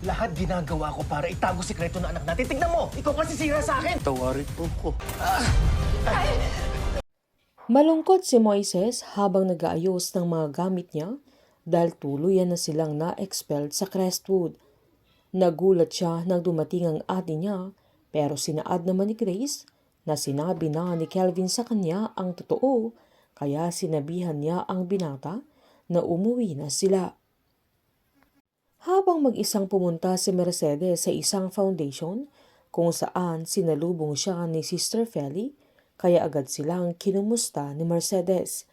Lahat ginagawa ko para itago sikreto ng anak natin. Tignan mo! Ikaw kasi sira sa akin! Tawarin po ko. Malungkot si Moises habang nag-aayos ng mga gamit niya dahil tuluyan na silang na-expelled sa Crestwood. Nagulat siya nang dumating ang ate niya pero sinaad naman ni Grace na sinabi na ni Kelvin sa kanya ang totoo kaya sinabihan niya ang binata na umuwi na sila. Habang mag-isang pumunta si Mercedes sa isang foundation kung saan sinalubong siya ni Sister Feli kaya agad silang kinumusta ni Mercedes.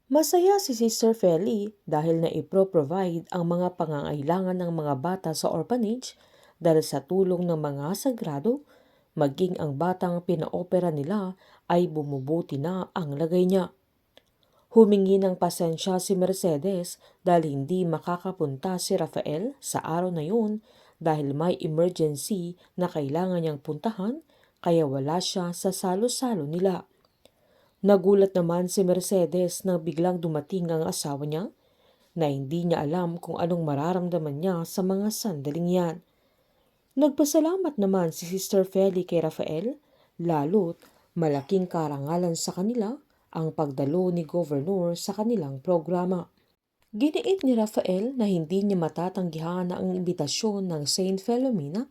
Masaya si Sister Feli dahil na ipro-provide ang mga pangangailangan ng mga bata sa orphanage dahil sa tulong ng mga sagrado, maging ang batang pinaopera nila ay bumubuti na ang lagay niya. Humingi ng pasensya si Mercedes dahil hindi makakapunta si Rafael sa araw na yun dahil may emergency na kailangan niyang puntahan kaya wala siya sa salo-salo nila. Nagulat naman si Mercedes nang biglang dumating ang asawa niya na hindi niya alam kung anong mararamdaman niya sa mga sandaling yan. Nagpasalamat naman si Sister Feli kay Rafael, lalo't malaking karangalan sa kanila ang pagdalo ni Governor sa kanilang programa. Giniit ni Rafael na hindi niya matatanggihan ang imbitasyon ng Saint Philomena,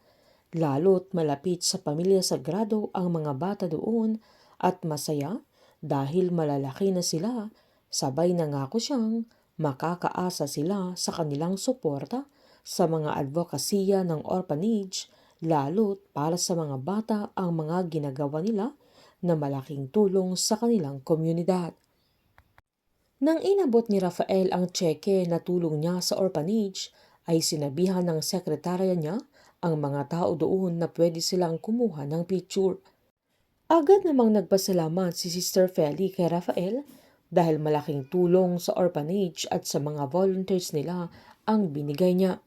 lalo't malapit sa Pamilya Sagrado ang mga bata doon at masaya dahil malalaki na sila, sabay nangako siyang makakaasa sila sa kanilang suporta sa mga advokasya ng orphanage, lalo't para sa mga bata ang mga ginagawa nila na malaking tulong sa kanilang komunidad. Nang inabot ni Rafael ang tseke na tulong niya sa orphanage, ay sinabihan ng sekretarya niya ang mga tao doon na pwede silang kumuha ng picture. Agad namang nagpasalamat si Sister Feli kay Rafael dahil malaking tulong sa orphanage at sa mga volunteers nila ang binigay niya.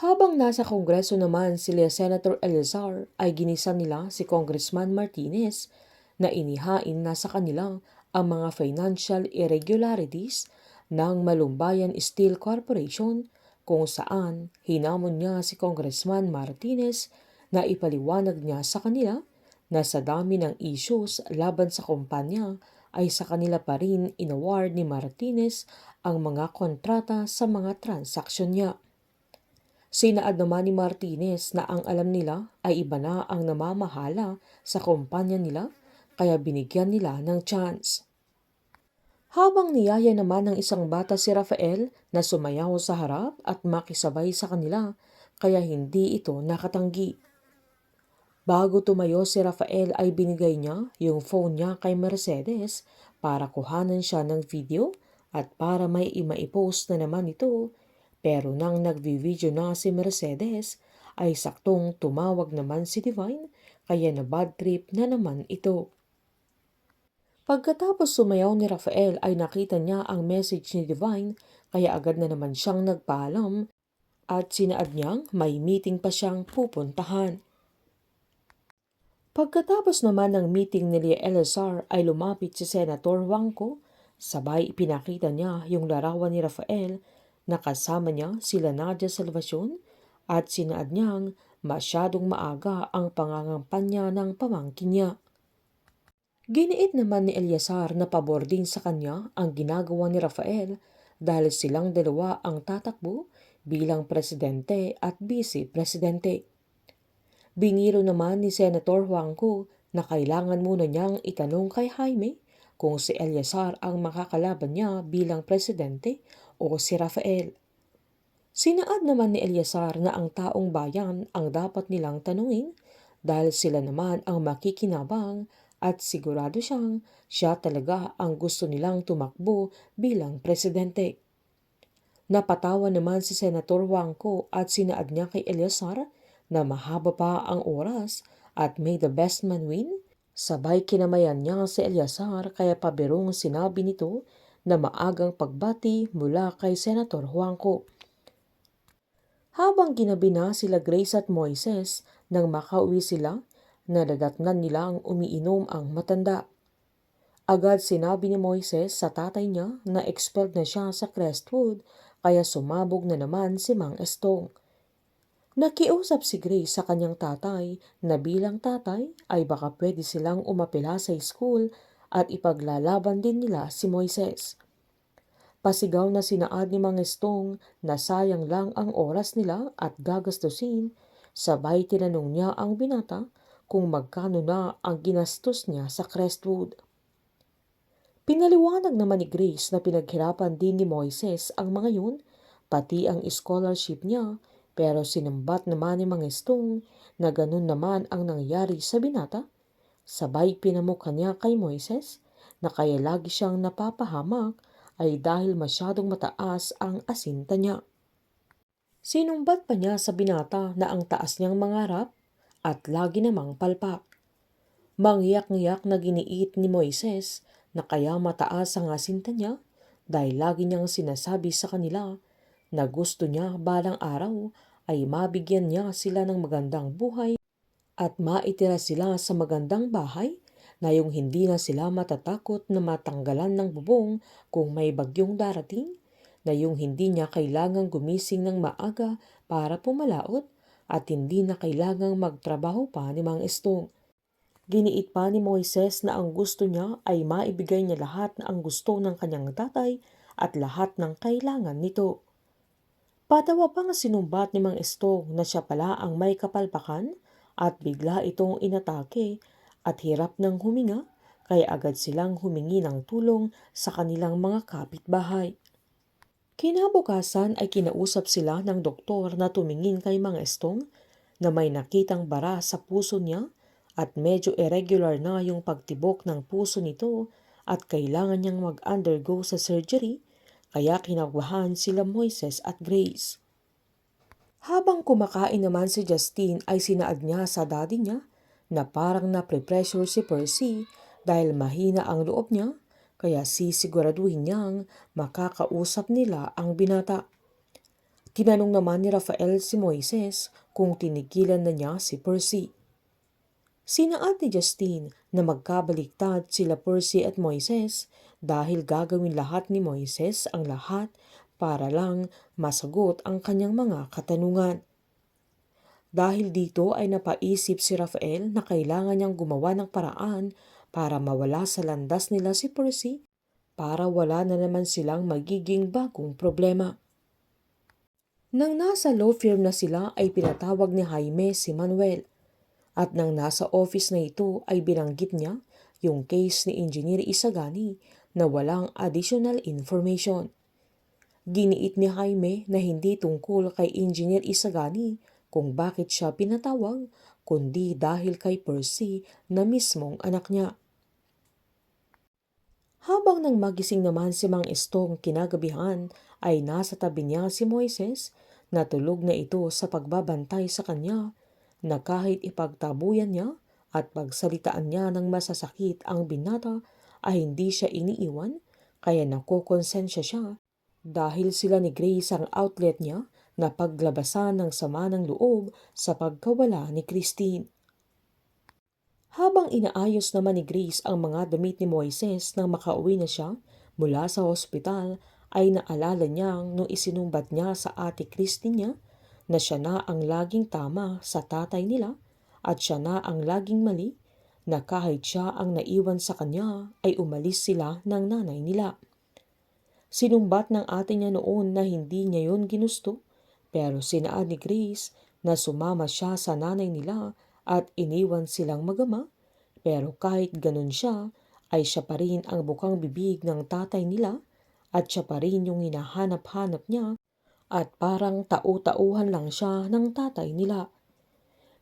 Habang nasa kongreso naman sila Senator Eleazar ay ginisa nila si Congressman Martinez na inihain na sa kanila ang mga financial irregularities ng Malumbayan Steel Corporation kung saan hinamon niya si Congressman Martinez na ipaliwanag niya sa kanila na sa dami ng issues laban sa kumpanya ay sa kanila pa rin inaward ni Martinez ang mga kontrata sa mga transaksyon niya. Sinaad naman ni Martinez na ang alam nila ay iba na ang namamahala sa kumpanya nila kaya binigyan nila ng chance. Habang niyaya naman ng isang bata si Rafael na sumayaw sa harap at makisabay sa kanila kaya hindi ito nakatanggi. Bago tumayo si Rafael ay binigay niya yung phone niya kay Mercedes para kuhanan siya ng video at para may maipost na naman ito. Pero nang nagvi-video na si Mercedes ay saktong tumawag naman si Divine kaya na bad trip na naman ito. Pagkatapos sumayaw ni Rafael ay nakita niya ang message ni Divine kaya agad na naman siyang nagpaalam at sinaad niyang may meeting pa siyang pupuntahan. Pagkatapos naman ng meeting ni Eleazar ay lumapit si Senator Wangko, sabay ipinakita niya yung larawan ni Rafael na kasama niya sila Nadia Salvacion at sinaad niyang masyadong maaga ang pangangampanya ng pamangkin niya. Giniit naman ni Eleazar na pabor din sa kanya ang ginagawa ni Rafael dahil silang dalawa ang tatakbo bilang presidente at vice-presidente. Biniro naman ni Senator Wangko na kailangan muna niyang itanong kay Jaime kung si Eleazar ang makakalaban niya bilang presidente o si Rafael. Sinaad naman ni Eleazar na ang taong bayan ang dapat nilang tanungin dahil sila naman ang makikinabang at sigurado siyang siya talaga ang gusto nilang tumakbo bilang presidente. Napatawa naman si Senator Wangko at sinaad niya kay Eleazar na mahaba pa ang oras at may the best man win. Sabay kinamayan niya si Eleazar kaya pabirong sinabi nito na maagang pagbati mula kay Senator Wangko. Habang ginabi na sila Grace at Moises nang makauwi sila, nadadatnan nilang umiinom ang matanda. Agad sinabi ni Moises sa tatay niya na expelled na siya sa Crestwood kaya sumabog na naman si Mang Estong. Nakiusap si Grace sa kanyang tatay na bilang tatay ay baka pwede silang umapela sa school at ipaglalaban din nila si Moises. Pasigaw na sinaad ni Mang Estong na sayang lang ang oras nila at gagastusin, sabay tinanong niya ang binata kung magkano na ang ginastos niya sa Crestwood. Pinaliwanag naman ni Grace na pinaghirapan din ni Moises ang mga yun, pati ang scholarship niya, pero sinambat naman ni Mang Estong na ganun naman ang nangyari sa binata. Sabay pinamukha niya kay Moises na kaya lagi siyang napapahamak ay dahil masyadong mataas ang asinta niya. Sinumbat pa niya sa binata na ang taas niyang mangarap at lagi namang palpak. Mangyak-ngyak na giniit ni Moises na kaya mataas ang asinta niya dahil lagi niyang sinasabi sa kanila na gusto niya balang araw ay mabigyan niya sila ng magandang buhay at maitira sila sa magandang bahay na yung hindi na sila matatakot na matanggalan ng bubong kung may bagyong darating, na yung hindi niya kailangang gumising ng maaga para pumalaot at hindi na kailangang magtrabaho pa ni Mang Estong. Giniit pa ni Moises na ang gusto niya ay maibigay niya lahat na ang gusto ng kanyang tatay at lahat ng kailangan nito. Patawa pang sinumbat ni Mang Estong na siya pala ang may kapalpakan at bigla itong inatake at hirap ng huminga kaya agad silang humingi ng tulong sa kanilang mga kapitbahay. Kinabukasan ay kinausap sila ng doktor na tumingin kay Mang Estong na may nakitang bara sa puso niya at medyo irregular na yung pagtibok ng puso nito at kailangan niyang mag-undergo sa surgery, kaya kinabahan sila Moises at Grace. Habang kumakain naman si Justine ay sinaad niya sa daddy niya na parang nape-pressure si Percy dahil mahina ang loob niya, kaya sisiguraduhin niyang makakausap nila ang binata. Tinanong naman ni Rafael si Moises kung tinigilan na niya si Percy. Sinaad ni Justine na magkabaliktad sila Percy at Moises dahil gagawin lahat ni Moises ang lahat para lang masagot ang kanyang mga katanungan. Dahil dito ay napaisip si Rafael na kailangan niyang gumawa ng paraan para mawala sa landas nila si Percy para wala na naman silang magiging bagong problema. Nang nasa law firm na sila ay pinatawag ni Jaime si Manuel. At nang nasa office na ito ay binanggit niya yung case ni Engineer Isagani na walang additional information. Giniit ni Jaime na hindi tungkol kay Engineer Isagani kung bakit siya pinatawag, kundi dahil kay Percy na mismong anak niya. Habang nang magising naman si Mang Estong kinagabihan ay nasa tabi niya si Moises na tulog na ito sa pagbabantay sa kanya, na kahit ipagtabuyan niya at pagsalitaan niya ng masasakit ang binata ay hindi siya iniiwan, kaya nakokonsensya siya dahil sila ni Grace ang outlet niya na paglabasan ng sama ng loob sa pagkawala ni Christine. Habang inaayos naman ni Grace ang mga damit ni Moises nang makauwi na siya mula sa hospital, ay naalala niyang nung isinumbat niya sa ate Christine niya na siya na ang laging tama sa tatay nila at siya na ang laging mali, na kahit siya ang naiwan sa kanya ay umalis sila ng nanay nila. Sinumbat ng ate niya noon na hindi niya yon ginusto, pero sinaad ni Grace na sumama siya sa nanay nila at iniwan silang magama, pero kahit ganun siya ay siya pa rin ang bukang bibig ng tatay nila at siya pa rin yung hinahanap-hanap niya at parang tau-tauhan lang siya ng tatay nila.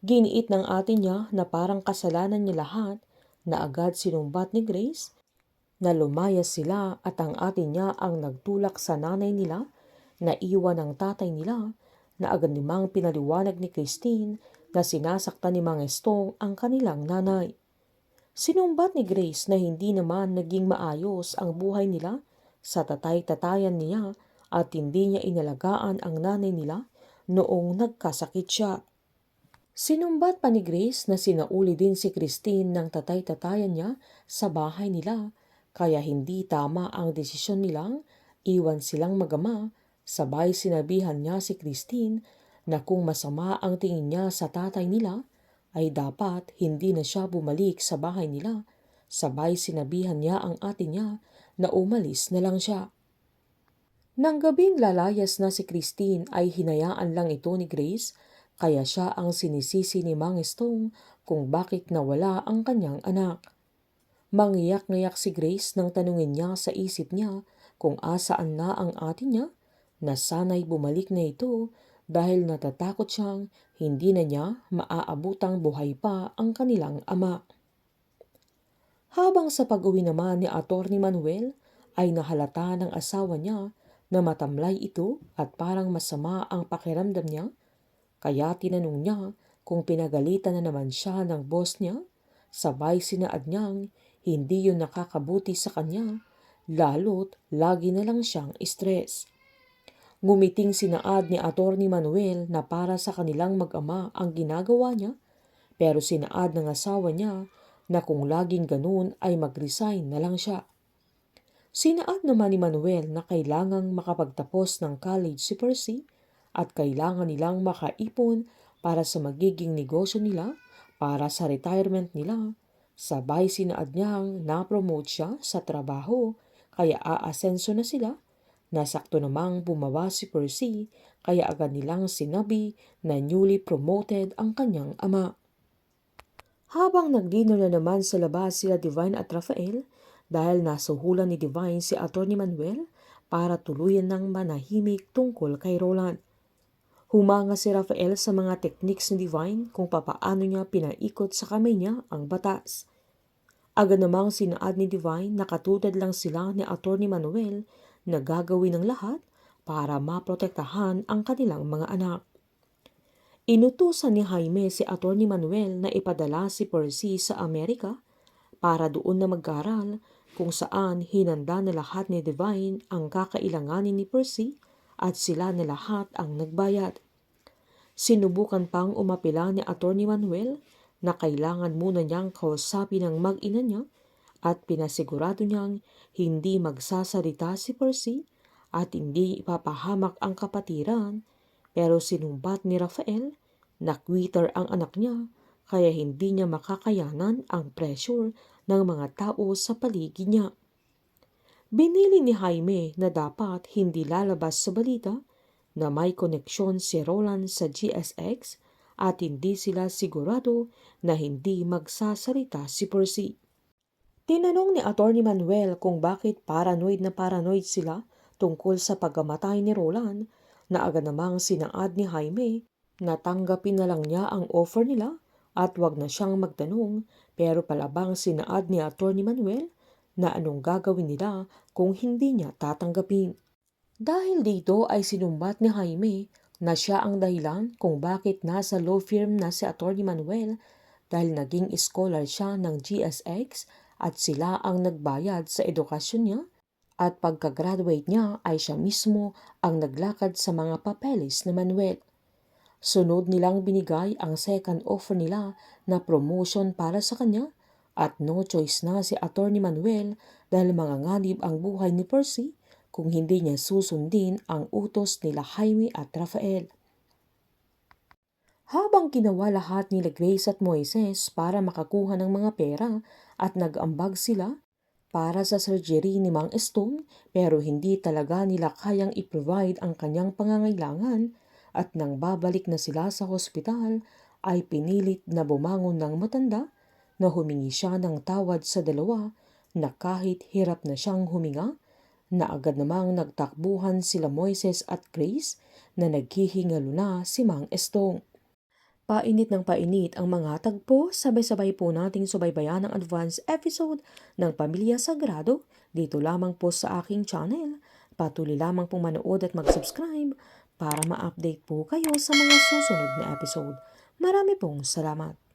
Giniit ng ate niya na parang kasalanan niya lahat, na agad sinumbat ni Grace na lumayas sila at ang ate niya ang nagtulak sa nanay nila na iwan ng tatay nila, na agad nimang pinaliwanag ni Christine na sinasaktan ni Mang Estong ang kanilang nanay. Sinumbat ni Grace na hindi naman naging maayos ang buhay nila sa tatay-tatayan niya at hindi niya inalagaan ang nanay nila noong nagkasakit siya. Sinumbat pa ni Grace na sinauli din si Christine ng tatay-tatayan niya sa bahay nila, kaya hindi tama ang desisyon nilang iwan silang magama Sabay sinabihan niya si Christine na kung masama ang tingin niya sa tatay nila, ay dapat hindi na siya bumalik sa bahay nila. Sabay sinabihan niya ang ate niya na umalis na lang siya. Nang gabing lalayas na si Christine ay hinayaan lang ito ni Grace, kaya siya ang sinisisi ni Mang Stone kung bakit nawala ang kanyang anak. Mangiyak-ngayak si Grace nang tanungin niya sa isip niya kung asaan na ang ate niya, na sana'y bumalik na ito dahil natatakot siyang hindi na niya maaabutang buhay pa ang kanilang ama. Habang sa pag-uwi naman ni Atty. Manuel ay nahalata ng asawa niya na matamlay ito at parang masama ang pakiramdam niya, kaya tinanong niya kung pinagalitan na naman siya ng boss niya. Sabay sinaad niyang hindi yun nakakabuti sa kanya, lalo't lagi na lang siyang stress. Ngumiting sinaad ni Atty. Manuel na para sa kanilang mag-ama ang ginagawa niya, pero sinaad ng asawa niya na kung laging ganun ay mag-resign na lang siya. Sinaad naman ni Manuel na kailangang makapagtapos ng college si Percy at kailangan nilang makaipon para sa magiging negosyo nila para sa retirement nila. Sabay sinaad niyang na-promote siya sa trabaho kaya aasenso na sila. Nasakto namang bumaba si Percy kaya agad nilang sinabi na newly promoted ang kanyang ama. Habang nag-dinner na naman sa labas sila Divine at Rafael, dahil nasuhulan ni Divine si Atty. Manuel para tuluyan ng manahimik tungkol kay Roland. Humanga si Rafael sa mga techniques ni Divine kung papaano niya pinaikot sa kamay niya ang batas. Agad namang sinaad ni Divine na katulad lang sila ni Atty. Manuel na gagawin ng lahat para maprotektahan ang kanilang mga anak. Inutusan ni Jaime si Atty. Manuel na ipadala si Percy sa Amerika para doon na mag-aral, kung saan hinanda na lahat ni Divine ang kakailanganin ni Percy at sila na lahat ang nagbayad. Sinubukan pang umapila ni Atty. Manuel na kailangan muna niyang kausapin ang mag-ina niya at pinasigurado niyang hindi magsasalita si Percy at hindi ipapahamak ang kapatiran, pero sinumbat ni Rafael na quitter ang anak niya kaya hindi niya makakayanan ang pressure ng mga tao sa paligid niya. Binili ni Jaime na dapat hindi lalabas sa balita na may koneksyon si Roland sa GSX at hindi sila sigurado na hindi magsasalita si Percy. Tinanong ni Atty. Manuel kung bakit paranoid sila tungkol sa pagkamatay ni Roland, na agad namang sinaad ni Jaime na tanggapin na lang niya ang offer nila at wag na siyang magtanong, pero palabang sinaad ni Atty. Manuel na anong gagawin nila kung hindi niya tatanggapin. Dahil dito ay sinumbat ni Jaime na siya ang dahilan kung bakit nasa law firm na si Atty. Manuel, dahil naging scholar siya ng GSX at sila ang nagbayad sa edukasyon niya, at pagka-graduate niya ay siya mismo ang naglakad sa mga papeles ni Manuel. Sunod nilang binigay ang second offer nila na promotion para sa kanya at no choice na si Atty. Manuel dahil manganganib ang buhay ni Percy kung hindi niya susundin ang utos nila Jaime at Rafael. Habang ginawa lahat nila Grace at Moises para makakuha ng mga pera at nag-ambag sila para sa surgery ni Mang Stone, pero hindi talaga nila kayang i-provide ang kanyang pangangailangan, at nang babalik na sila sa hospital ay pinilit na bumangon ng matanda na humingi siya ng tawad sa dalawa na kahit hirap na siyang huminga, na agad namang nagtakbuhan sila Moises at Grace na naghihingalo na si Mang Stone. Painit ng painit ang mga tagpo, sabay-sabay po nating subaybayan ang advance episode ng Pamilya Sagrado dito lamang po sa aking channel. Patuloy lamang pong manood at mag-subscribe para ma-update po kayo sa mga susunod na episode. Marami pong salamat.